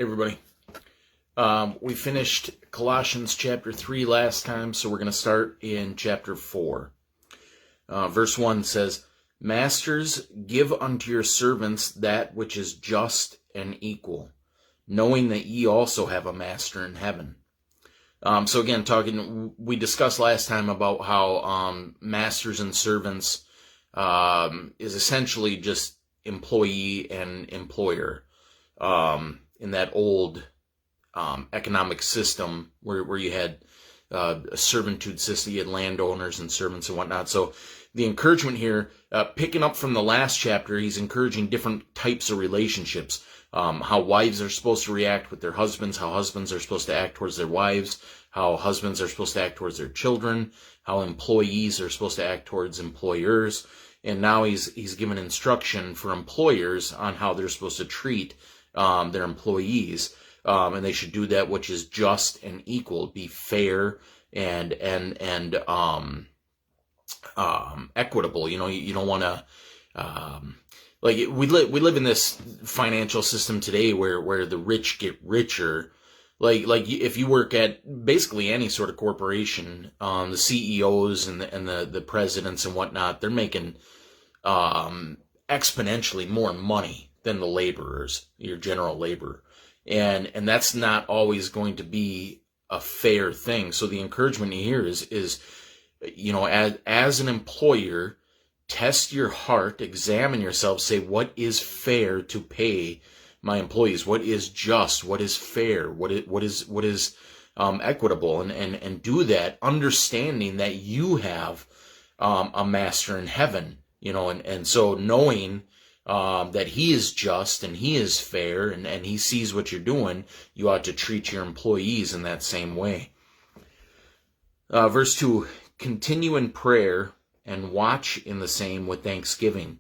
Hey everybody. We finished Colossians Chapter 3 last time, so we're going to start in Chapter 4. Verse 1 says, Masters, give unto your servants that which is just and equal, knowing that ye also have a master in heaven. So again, we discussed last time about how masters and servants is essentially just employee and employer. In that old economic system where you had a servitude system, you had landowners and servants and whatnot. So the encouragement here, picking up from the last chapter, he's encouraging different types of relationships. How wives are supposed to react with their husbands, how husbands are supposed to act towards their wives, how husbands are supposed to act towards their children, how employees are supposed to act towards employers. And now he's given instruction for employers on how they're supposed to treat their employees, and they should do that which is just and equal, be fair and equitable. You don't want to we live in this financial system today where the rich get richer. Like if you work at basically any sort of corporation, the CEOs and the presidents and whatnot, they're making exponentially more money than the laborers, your general labor. And that's not always going to be a fair thing. So the encouragement here is as an employer, test your heart, examine yourself, say, what is fair to pay my employees? What is just? What is fair? What is equitable? And do that, understanding that you have a master in heaven, and so knowing that he is just and he is fair and he sees what you're doing, you ought to treat your employees in that same way. Verse 2, continue in prayer and watch in the same with thanksgiving.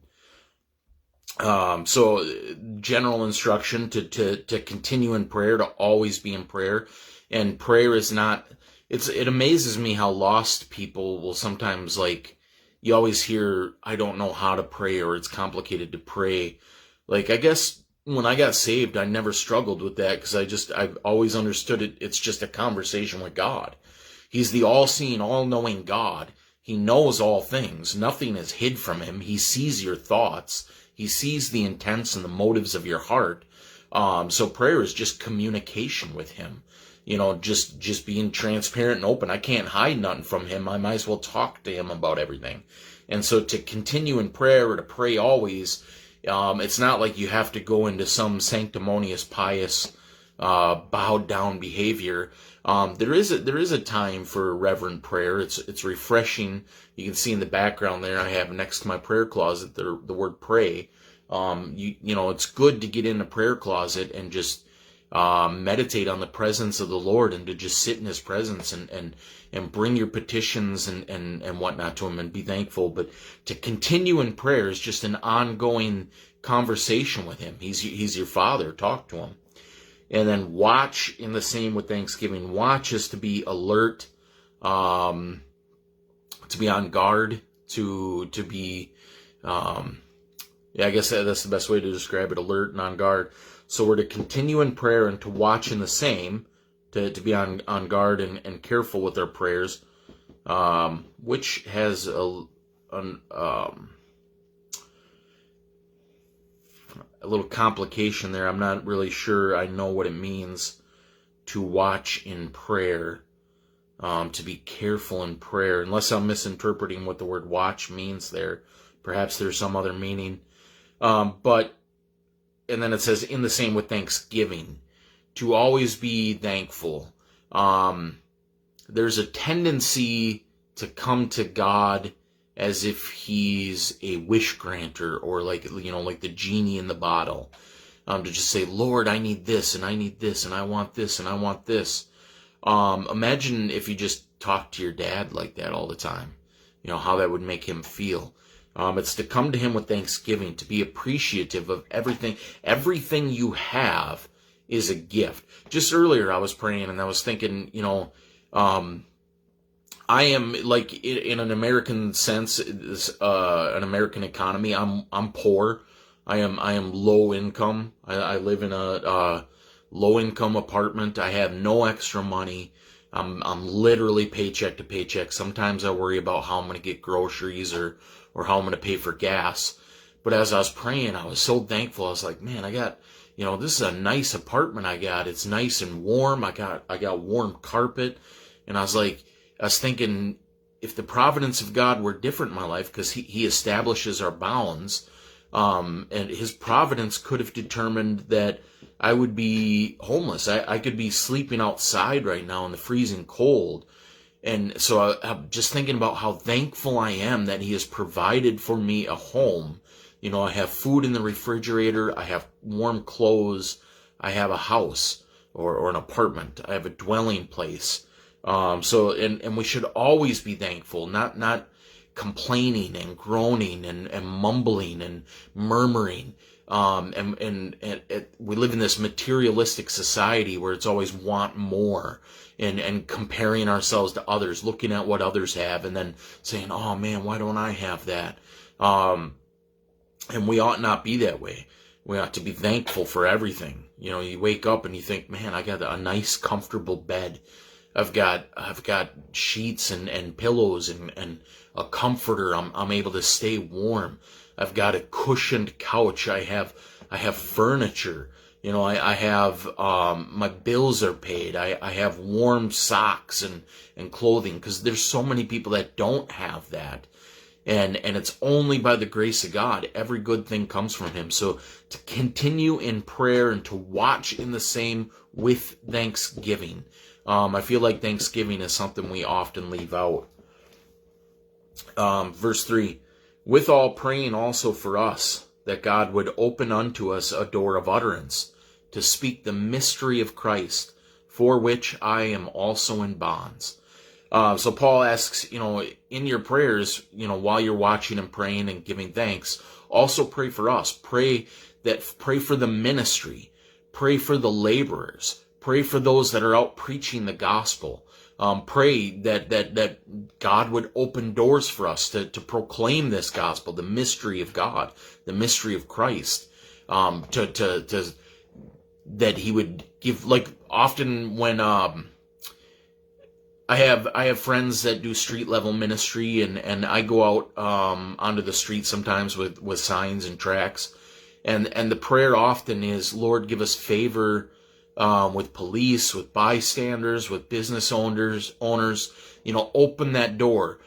So general instruction to continue in prayer, to always be in prayer. And prayer is not, it amazes me how lost people will sometimes you always hear, I don't know how to pray, or it's complicated to pray. I guess when I got saved, I never struggled with that because I've always understood it's just a conversation with God. He's the all-seeing, all-knowing God. He knows all things. Nothing is hid from him. He sees your thoughts. He sees the intents and the motives of your heart. So prayer is just communication with him. Just being transparent and open. I can't hide nothing from him. I might as well talk to him about everything. And so to continue in prayer, or to pray always, it's not like you have to go into some sanctimonious, pious, bowed down behavior. There is a time for reverent prayer. It's refreshing. You can see in the background there, I have next to my prayer closet the word pray. It's good to get in the prayer closet and just meditate on the presence of the Lord, and to just sit in his presence and bring your petitions and whatnot to him and be thankful. But to continue in prayer is just an ongoing conversation with him. He's your father. Talk to him. And then watch in the same with thanksgiving. Watch is to be alert, to be on guard, to be, I guess that's the best way to describe it, alert and on guard. So we're to continue in prayer and to watch in the same, to be on guard and careful with our prayers, which has a little complication there. I'm not really sure I know what it means to watch in prayer, to be careful in prayer, unless I'm misinterpreting what the word watch means there. Perhaps there's some other meaning. And then it says, in the same with thanksgiving, to always be thankful. There's a tendency to come to God as if he's a wish granter, or like the genie in the bottle, to just say, Lord, I need this, and I need this, and I want this, and I want this. Imagine if you just talked to your dad like that all the time, how that would make him feel. It's to come to him with thanksgiving, to be appreciative of everything. Everything you have is a gift. Just earlier I was praying and I was thinking, I am, in an American sense, an American economy, I'm poor. I am low income. I live in low income apartment. I have no extra money. I'm literally paycheck to paycheck. Sometimes I worry about how I'm going to get groceries or how I'm going to pay for gas. But as I was praying, I was so thankful. I was like, man, I got, this is a nice apartment I got. It's nice and warm. I got warm carpet. And I was thinking, if the providence of God were different in my life, because he establishes our bounds, and his providence could have determined that I would be homeless. I could be sleeping outside right now in the freezing cold. And so I'm just thinking about how thankful I am that he has provided for me a home. I have food in the refrigerator. I have warm clothes. I have a house or an apartment. I have a dwelling place. And we should always be thankful, not complaining and groaning and mumbling and murmuring. And we live in this materialistic society where it's always want more and comparing ourselves to others, looking at what others have and then saying, oh man, why don't I have that? And we ought not be that way. We ought to be thankful for everything. You wake up and you think, man, I got a nice, comfortable bed. I've got sheets and pillows and a comforter. I'm able to stay warm. I've got a cushioned couch. I have furniture. I have, my bills are paid. I have warm socks and clothing, because there's so many people that don't have that. And it's only by the grace of God. Every good thing comes from him. So to continue in prayer and to watch in the same with thanksgiving. I feel like Thanksgiving is something we often leave out. Verse 3, with all praying also for us, that God would open unto us a door of utterance, to speak the mystery of Christ, for which I am also in bonds. So Paul asks, in your prayers, while you're watching and praying and giving thanks, also pray for us. Pray for the ministry. Pray for the laborers. Pray for those that are out preaching the gospel. Pray that God would open doors for us to proclaim this gospel, the mystery of God, the mystery of Christ. That he would give, like often when I have friends that do street level ministry, and I go out onto the street sometimes with signs and tracts, and the prayer often is, Lord, give us favor with police, with bystanders, with business owners, open that door,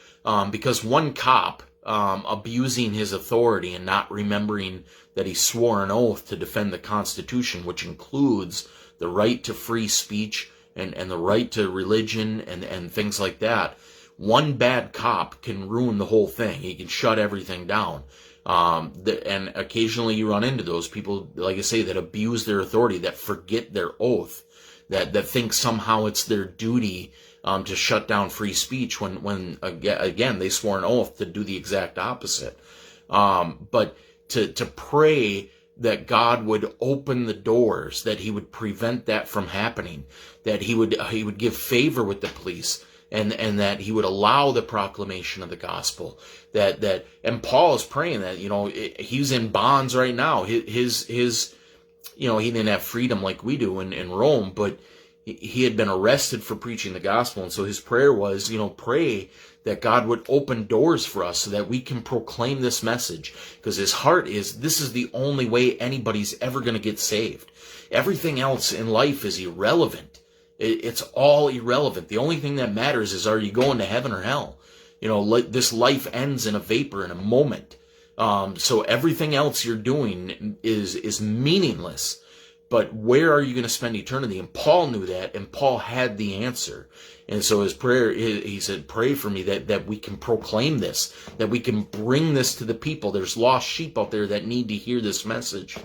because one cop abusing his authority and not remembering that he swore an oath to defend the Constitution, which includes the right to free speech and the right to religion and things like that. One bad cop can ruin the whole thing. He can shut everything down. And occasionally you run into those people, like I say, that abuse their authority, that forget their oath, that think somehow it's their duty to shut down free speech when again they swore an oath to do the exact opposite. But to pray that God would open the doors, that he would prevent that from happening, that he would give favor with the police, and that he would allow the proclamation of the gospel, and Paul is praying that, he's in bonds right now. His he didn't have freedom like we do in Rome, but he had been arrested for preaching the gospel. And so his prayer was, pray that God would open doors for us so that we can proclaim this message. Because his heart is, this is the only way anybody's ever going to get saved. Everything else in life is irrelevant. It's all irrelevant. The only thing that matters is, are you going to heaven or hell? This life ends in a vapor, in a moment. So everything else you're doing is meaningless. But where are you going to spend eternity? And Paul knew that, and Paul had the answer. And so his prayer, he said, pray for me that we can proclaim this, that we can bring this to the people. There's lost sheep out there that need to hear this message.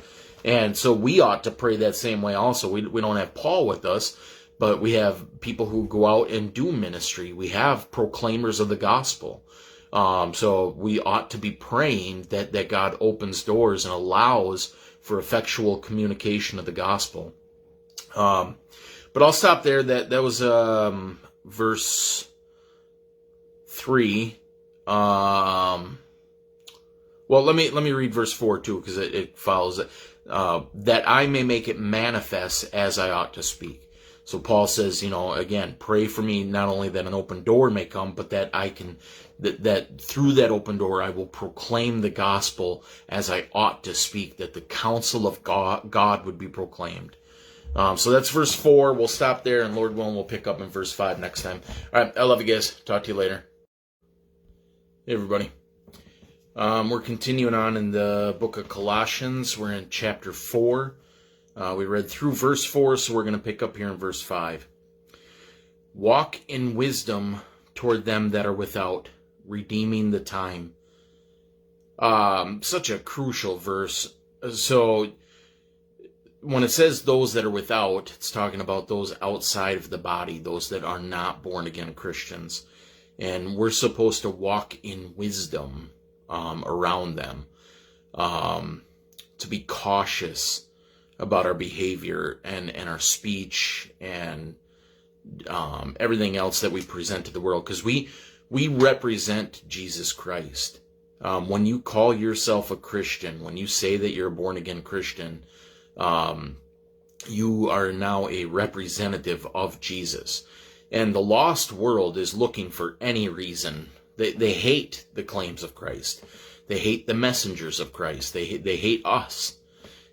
And so we ought to pray that same way also. We don't have Paul with us, but we have people who go out and do ministry. We have proclaimers of the gospel. So we ought to be praying that God opens doors and allows for effectual communication of the gospel. But I'll stop there. That was verse 3. Well, let me read verse 4 too, because it follows it. that I may make it manifest as I ought to speak. So Paul says, again, pray for me, not only that an open door may come, but that I can, that through that open door I will proclaim the gospel as I ought to speak, that the counsel of God would be proclaimed. So that's verse 4. We'll stop there, and Lord willing, we'll pick up in verse 5 next time. All right, I love you guys. Talk to you later. Hey, everybody. We're continuing on in the book of Colossians. We're in chapter 4. We read through verse 4, so we're going to pick up here in verse 5. Walk in wisdom toward them that are without, redeeming the time. Such a crucial verse. So when it says those that are without, it's talking about those outside of the body, those that are not born again Christians. And we're supposed to walk in wisdom around them, to be cautious about our behavior and our speech and everything else that we present to the world, because we represent Jesus Christ. When you call yourself a Christian, when you say that you're a born-again Christian, you are now a representative of Jesus. And the lost world is looking for any reason. They hate the claims of Christ. They hate the messengers of Christ. They hate us.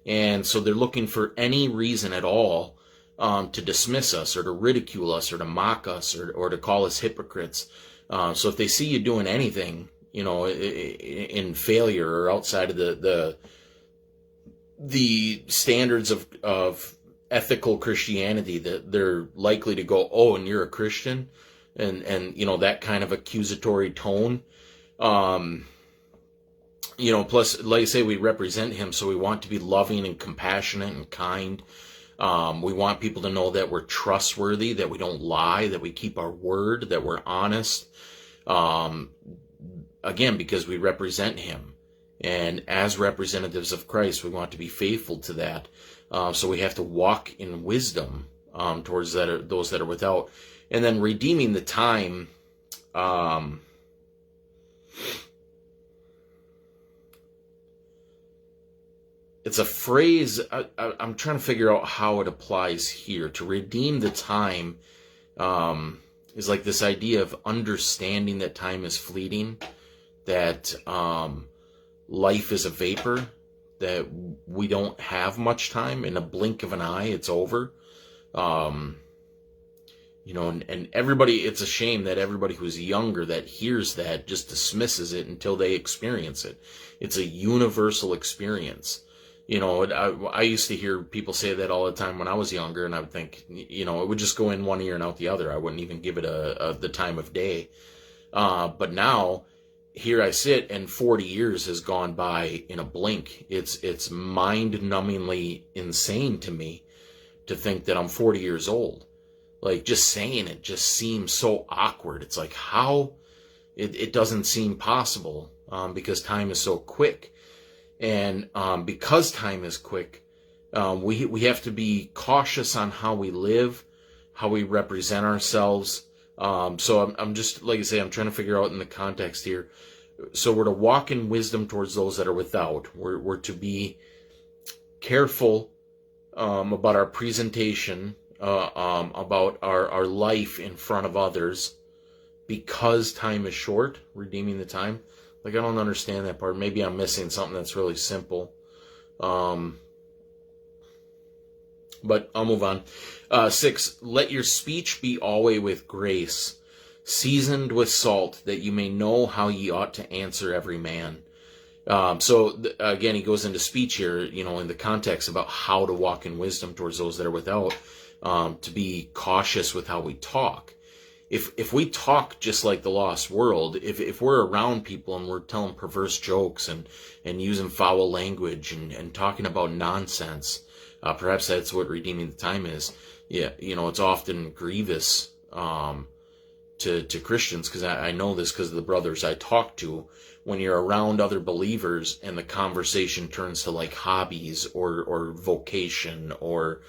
And so they're looking for any reason at all to dismiss us or to ridicule us or to mock us or to call us hypocrites. So if they see you doing anything, in failure or outside of the standards of ethical Christianity, that they're likely to go, oh, and you're a Christian, and that kind of accusatory tone. Plus, like I say, we represent him, so we want to be loving and compassionate and kind. We want people to know that we're trustworthy, that we don't lie, that we keep our word, that we're honest. Again, because we represent him. And as representatives of Christ, we want to be faithful to that. So we have to walk in wisdom towards those that are without. And then redeeming the time. It's a phrase, I'm trying to figure out how it applies here. To redeem the time is like this idea of understanding that time is fleeting, that life is a vapor, that we don't have much time. In a blink of an eye, it's over. And everybody, it's a shame that everybody who's younger that hears that just dismisses it until they experience it. It's a universal experience. I used to hear people say that all the time when I was younger, and I would think, it would just go in one ear and out the other. I wouldn't even give it the time of day. But now, here I sit, and 40 years has gone by in a blink. It's mind-numbingly insane to me to think that I'm 40 years old. Like, just saying it just seems so awkward. It's like, how? It doesn't seem possible, because time is so quick. And because time is quick, we have to be cautious on how we live, how we represent ourselves. So I'm just, like I say, I'm trying to figure out in the context here. So we're to walk in wisdom towards those that are without. We're to be careful about our presentation, about our life in front of others, because time is short, redeeming the time. Like, I don't understand that part. Maybe I'm missing something that's really simple. But I'll move on. 6, let your speech be always with grace, seasoned with salt, that you may know how ye ought to answer every man. Again, he goes into speech here, in the context about how to walk in wisdom towards those that are without, to be cautious with how we talk. If we talk just like the lost world, if we're around people and we're telling perverse jokes and using foul language and talking about nonsense, perhaps that's what redeeming the time is. Yeah, it's often grievous to Christians, because I know this because of the brothers I talk to. When you're around other believers and the conversation turns to like hobbies or vocation or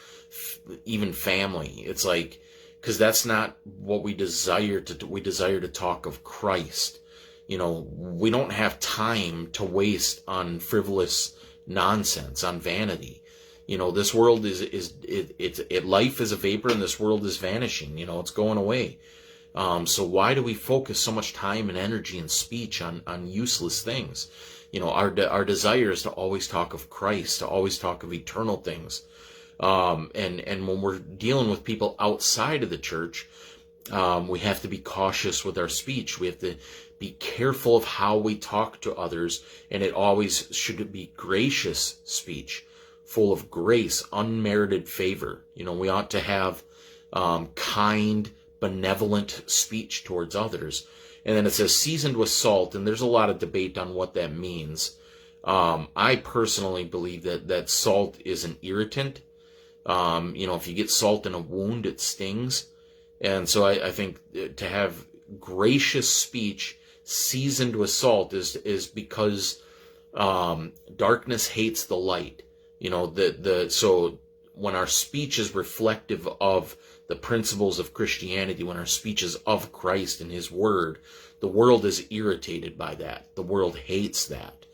even family, it's like, because that's not what we desire to do. We desire to talk of Christ. We don't have time to waste on frivolous nonsense, on vanity. This world life is a vapor, and this world is vanishing. It's going away. So why do we focus so much time and energy and speech on useless things? Our desire is to always talk of Christ, to always talk of eternal things. And when we're dealing with people outside of the church, we have to be cautious with our speech. We have to be careful of how we talk to others, and it always should be gracious speech, full of grace, unmerited favor. We ought to have kind, benevolent speech towards others. And then it says seasoned with salt, and there's a lot of debate on what that means. I personally believe that salt is an irritant. If you get salt in a wound, it stings. And so I think to have gracious speech seasoned with salt is because darkness hates the light. So when our speech is reflective of the principles of Christianity, when our speech is of Christ and His Word, the world is irritated by that. The world hates that.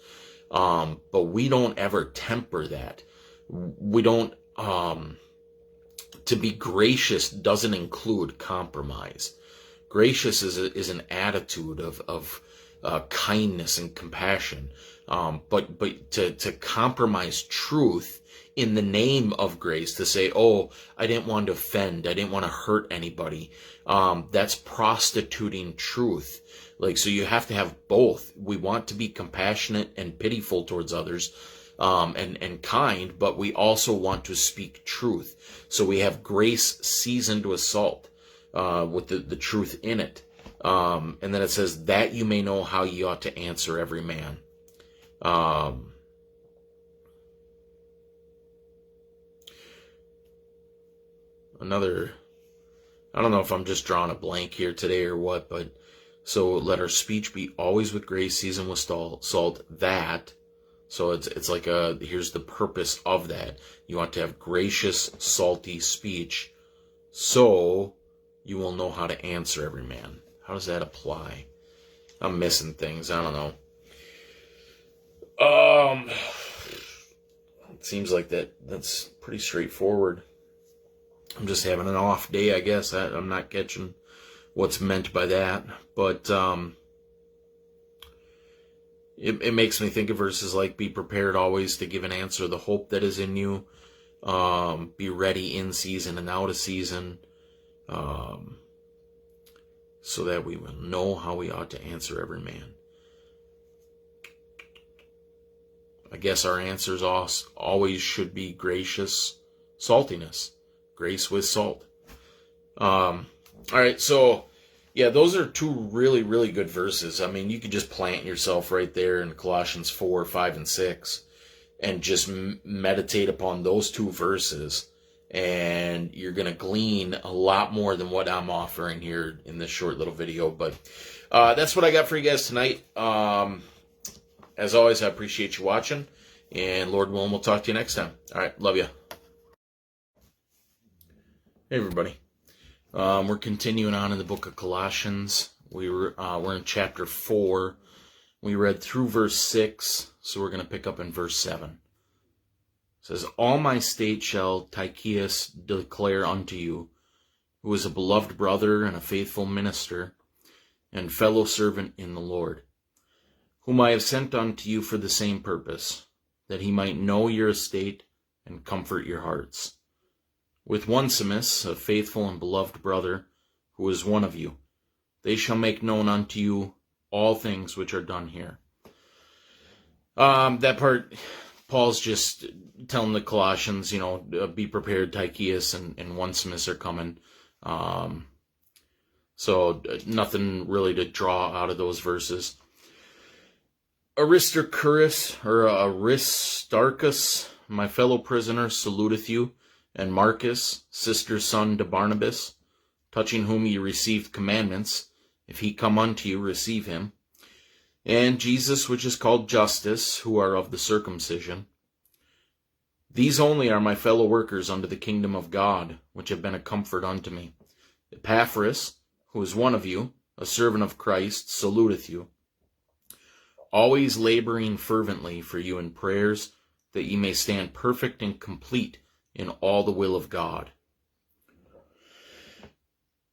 But we don't ever temper that. We don't, to be gracious doesn't include compromise. Gracious is an attitude of kindness and compassion. But to compromise truth in the name of grace, to say, oh, I didn't want to offend, I didn't want to hurt anybody, that's prostituting truth. So you have to have both. We want to be compassionate and pitiful towards others, and kind, but we also want to speak truth. So we have grace seasoned with salt, with the truth in it. And then it says, that you may know how ye ought to answer every man. I don't know if I'm just drawing a blank here today or what, but so let our speech be always with grace, seasoned with salt, that. So it's like here's the purpose of that. You want to have gracious, salty speech, so you will know how to answer every man. How does that apply? I'm missing things. I don't know. It seems like that's pretty straightforward. I'm just having an off day, I guess. I'm not catching what's meant by that. But it makes me think of verses like, be prepared always to give an answer, the hope that is in you. Be ready in season and out of season. So that we will know how we ought to answer every man. I guess our answers always should be gracious saltiness. Grace with salt. All right, so yeah, those are two really, really good verses. I mean, you could just plant yourself right there in Colossians 4, 5, and 6 and just meditate upon those two verses, and you're going to glean a lot more than what I'm offering here in this short little video. But that's what I got for you guys tonight. As always, I appreciate you watching, and Lord willing, we'll talk to you next time. All right, love you. Hey everybody, we're continuing on in the book of Colossians. We're in chapter 4. We read through verse 6, so we're going to pick up in verse 7. It says, all my state shall Tychicus declare unto you, who is a beloved brother and a faithful minister, and fellow servant in the Lord, whom I have sent unto you for the same purpose, that he might know your estate and comfort your hearts. With Onesimus, a faithful and beloved brother, who is one of you, they shall make known unto you all things which are done here. That part, Paul's just telling the Colossians, be prepared, Tychicus and Onesimus are coming. So nothing really to draw out of those verses. Aristarchus, my fellow prisoner, saluteth you, and Marcus, sister's son to Barnabas, touching whom ye received commandments. If he come unto you, receive him. And Jesus, which is called Justus, who are of the circumcision. These only are my fellow workers unto the kingdom of God, which have been a comfort unto me. Epaphras, who is one of you, a servant of Christ, saluteth you, always laboring fervently for you in prayers, that ye may stand perfect and complete in all the will of God.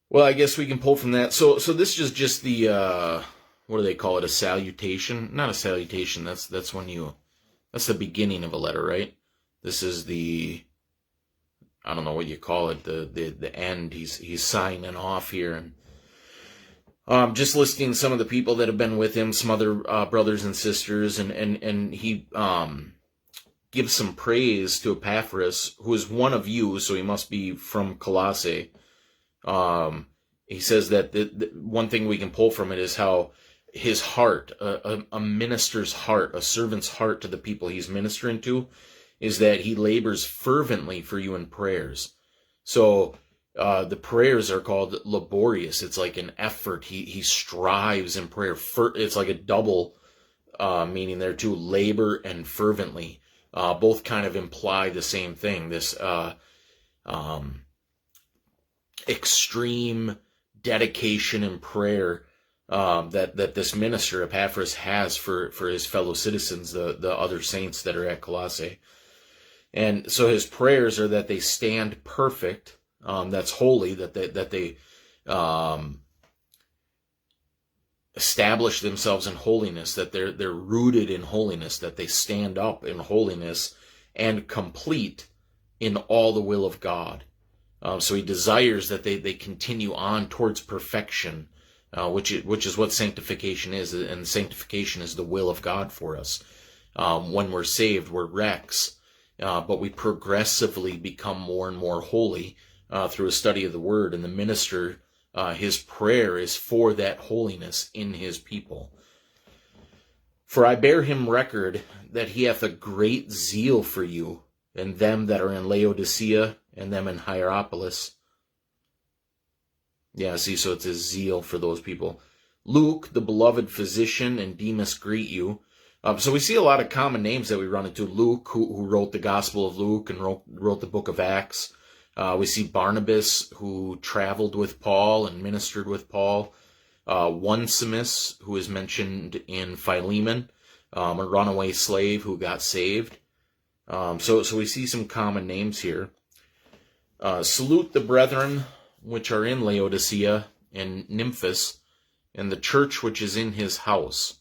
Well, I guess we can pull from that. So this is just the, what do they call it? A salutation? Not a salutation. That's when you, that's the beginning of a letter, right? This is the, I don't know what you call it, the end. He's signing off here. And just listing some of the people that have been with him, some other brothers and sisters, and he gives some praise to Epaphras, who is one of you, so he must be from Colossae. He says that the one thing we can pull from it is how his heart, a minister's heart, a servant's heart to the people he's ministering to, is that he labors fervently for you in prayers. So the prayers are called laborious. It's like an effort. He strives in prayer. It's like a double meaning there too, labor and fervently. Both kind of imply the same thing. This extreme dedication and prayer that this minister Epaphras has for his fellow citizens, the other saints that are at Colossae. And so his prayers are that they stand perfect, that's holy, that they establish themselves in holiness, that they're rooted in holiness, that they stand up in holiness and complete in all the will of God. So he desires that they continue on towards perfection, which is what sanctification is, and sanctification is the will of God for us. When we're saved, we're wrecks, but we progressively become more and more holy through a study of the Word, and the minister, his prayer is for that holiness in his people. For I bear him record that he hath a great zeal for you, and them that are in Laodicea, and them in Hierapolis. Yeah, see, so it's his zeal for those people. Luke, the beloved physician, and Demas greet you. So we see a lot of common names that we run into. Luke, who wrote the Gospel of Luke and wrote the book of Acts. We see Barnabas, who traveled with Paul and ministered with Paul. Onesimus, who is mentioned in Philemon, a runaway slave who got saved. So we see some common names here. Salute the brethren which are in Laodicea and Nymphas, and the church which is in his house.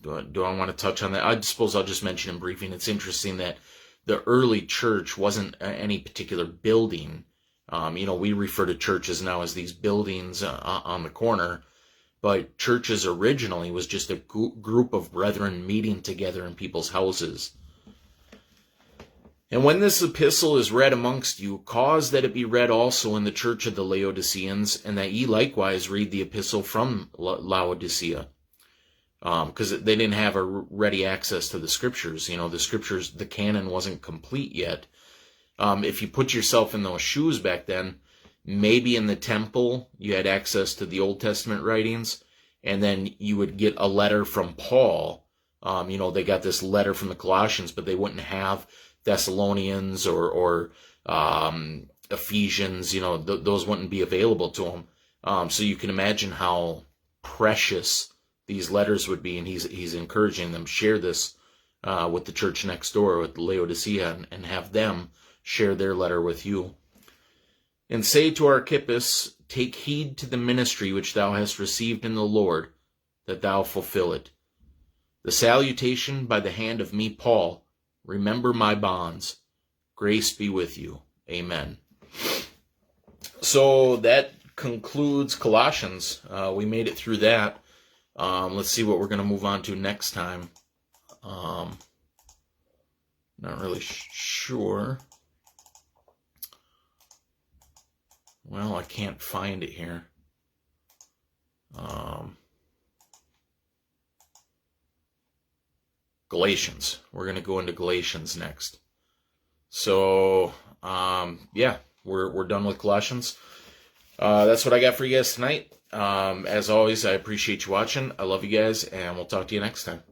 Do I want to touch on that? I suppose I'll just mention in briefing. It's interesting that the early church wasn't any particular building. We refer to churches now as these buildings on the corner, but churches originally was just a group of brethren meeting together in people's houses. And when this epistle is read amongst you, cause that it be read also in the church of the Laodiceans, and that ye likewise read the epistle from Laodicea. Because they didn't have a ready access to the scriptures. The scriptures, the canon wasn't complete yet. If you put yourself in those shoes back then, maybe in the temple you had access to the Old Testament writings, and then you would get a letter from Paul. They got this letter from the Colossians, but they wouldn't have Thessalonians or Ephesians. Those wouldn't be available to them. So you can imagine how precious these letters would be, and he's encouraging them, share this with the church next door, with Laodicea, and have them share their letter with you. And say to Archippus, take heed to the ministry which thou hast received in the Lord, that thou fulfill it. The salutation by the hand of me, Paul. Remember my bonds. Grace be with you. Amen. So that concludes Colossians. We made it through that. Let's see what we're going to move on to next time. Not really sure. Well, I can't find it here. Galatians. We're going to go into Galatians next. So, we're done with Colossians. That's what I got for you guys tonight. As always, I appreciate you watching. I love you guys, and we'll talk to you next time.